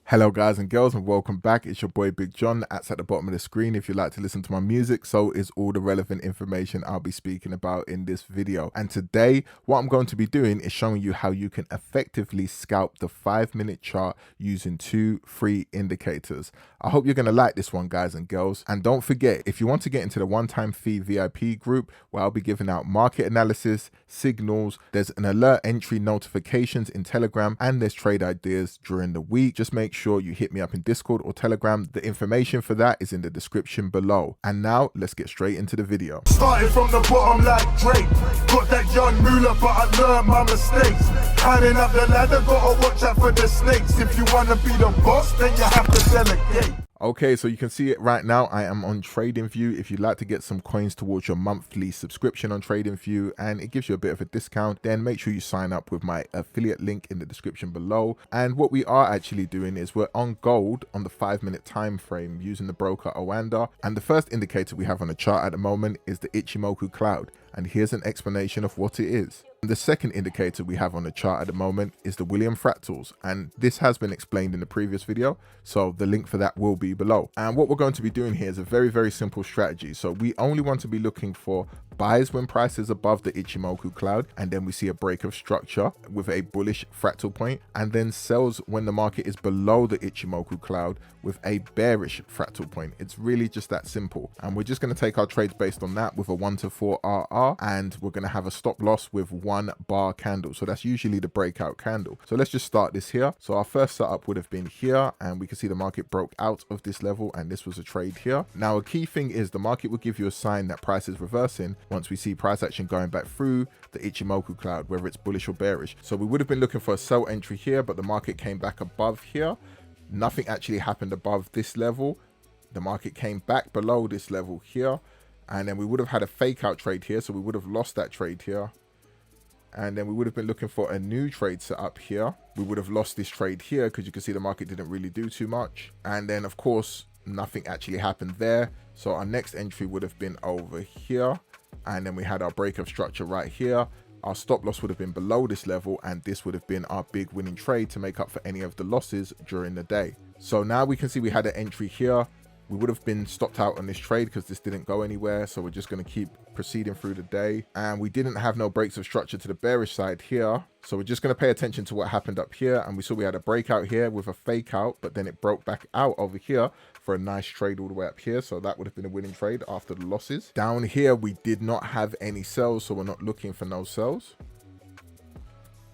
Hello guys and girls and welcome back. It's your boy Big John. That's at the bottom of the screen if you like to listen to my music. So is all the relevant information I'll be speaking about in this video. And today what I'm going to be doing is showing you how you can effectively scalp the 5-minute chart using 2 free indicators. I hope you're going to like this one, guys and girls. And don't forget, if you want to get into the one-time fee VIP group where I'll be giving out market analysis, signals, there's an alert entry notifications in Telegram, and there's trade ideas during the week. Just make sure you hit me up in Discord or Telegram. The information for that is in the description below. And now let's get straight into the video. Started from the bottom like Drake. Got that young moolah, but I learned my mistakes. Climbing up the ladder, gotta watch out for the snakes. If you wanna be the boss, then you have to delegate. Okay, so you can see it right now. I am on TradingView. If you'd like to get some coins towards your monthly subscription on TradingView and it gives you a bit of a discount, then make sure you sign up with my affiliate link in the description below. And what we are actually doing is we're on gold on the 5-minute time frame using the broker Oanda. And the first indicator we have on the chart at the moment is the Ichimoku cloud. And here's an explanation of what it is. And the second indicator we have on the chart at the moment is the William fractals, and this has been explained in the previous video, so the link for that will be below. And what we're going to be doing here is a very simple strategy. So we only want to be looking for buys when price is above the Ichimoku cloud, and then we see a break of structure with a bullish fractal point, and then sells when the market is below the Ichimoku cloud with a bearish fractal point. It's really just that simple. And we're just going to take our trades based on that with a 1 to 4 RR, and we're going to have a stop loss with 1 bar candle. So that's usually the breakout candle. So let's just start this here. So our first setup would have been here, and we can see the market broke out of this level, and this was a trade here. Now a key thing is the market will give you a sign that price is reversing once we see price action going back through the Ichimoku cloud, whether it's bullish or bearish. So we would have been looking for a sell entry here, but the market came back above here. Nothing actually happened above this level. The market came back below this level here, and then we would have had a fake out trade here, so we would have lost that trade here. And then we would have been looking for a new trade set up here. We would have lost this trade here because you can see the market didn't really do too much. And then of course nothing actually happened there, so our next entry would have been over here, and then we had our break of structure right here. Our stop loss would have been below this level, and this would have been our big winning trade to make up for any of the losses during the day. So now we can see we had an entry here. We would have been stopped out on this trade because this didn't go anywhere, so we're just going to keep proceeding through the day. And we didn't have no breaks of structure to the bearish side here, so we're just going to pay attention to what happened up here. And we saw we had a breakout here with a fake out, but then it broke back out over here for a nice trade all the way up here, so that would have been a winning trade after the losses. Down here we did not have any sells, so we're not looking for no sells.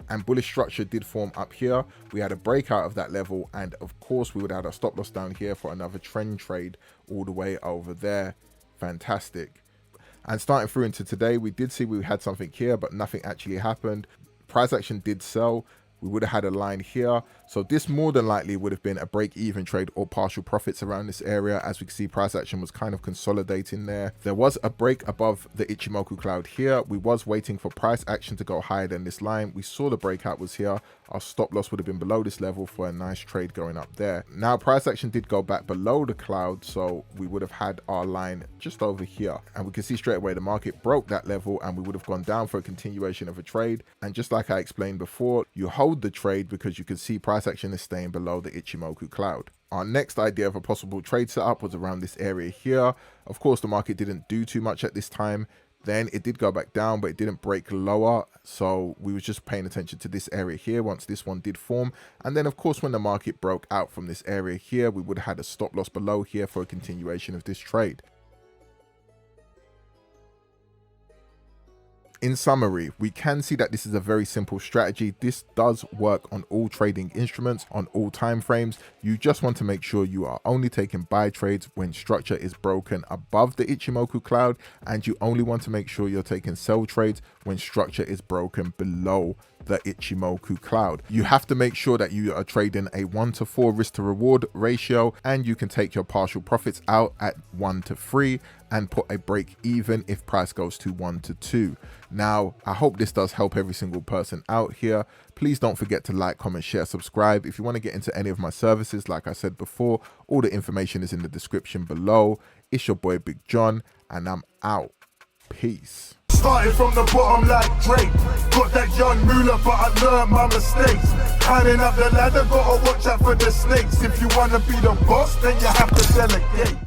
And bullish structure did form up here. We had a breakout of that level, and of course we would have a stop loss down here for another trend trade all the way over there. Fantastic. And starting through into today, we did see we had something here, but nothing actually happened. Price action did sell. We would have had a line here, so this more than likely would have been a break-even trade or partial profits around this area. As we can see, price action was kind of consolidating there. There was a break above the Ichimoku cloud here. We was waiting for price action to go higher than this line. We saw the breakout was here. Our stop loss would have been below this level for a nice trade going up there. Now price action did go back below the cloud, so we would have had our line just over here, and we can see straight away the market broke that level, and we would have gone down for a continuation of a trade. And just like I explained before, you hold the trade because you can see price action is staying below the Ichimoku cloud. Our next idea of a possible trade setup was around this area here. Of course the market didn't do too much at this time. Then it did go back down, but it didn't break lower, so we was just paying attention to this area here once this one did form. And then of course when the market broke out from this area here, we would have had a stop loss below here for a continuation of this trade. In summary, we can see that this is a very simple strategy. This does work on all trading instruments, on all time frames. You just want to make sure you are only taking buy trades when structure is broken above the Ichimoku cloud, and you only want to make sure you're taking sell trades when structure is broken below the Ichimoku cloud. You have to make sure that you are trading a 1 to 4 risk to reward ratio, and you can take your partial profits out at 1 to 3 and put a break even if price goes to 1 to 2. Now, I hope this does help every single person out here. Please don't forget to like, comment, share, subscribe. If you want to get into any of my services, like I said before, all the information is in the description below. It's your boy Big John, and I'm out. Peace. Started from the bottom like Drake. Got that young moolah, but I learned my mistakes. Climbing up the ladder, gotta watch out for the snakes. If you wanna be the boss, then you have to delegate.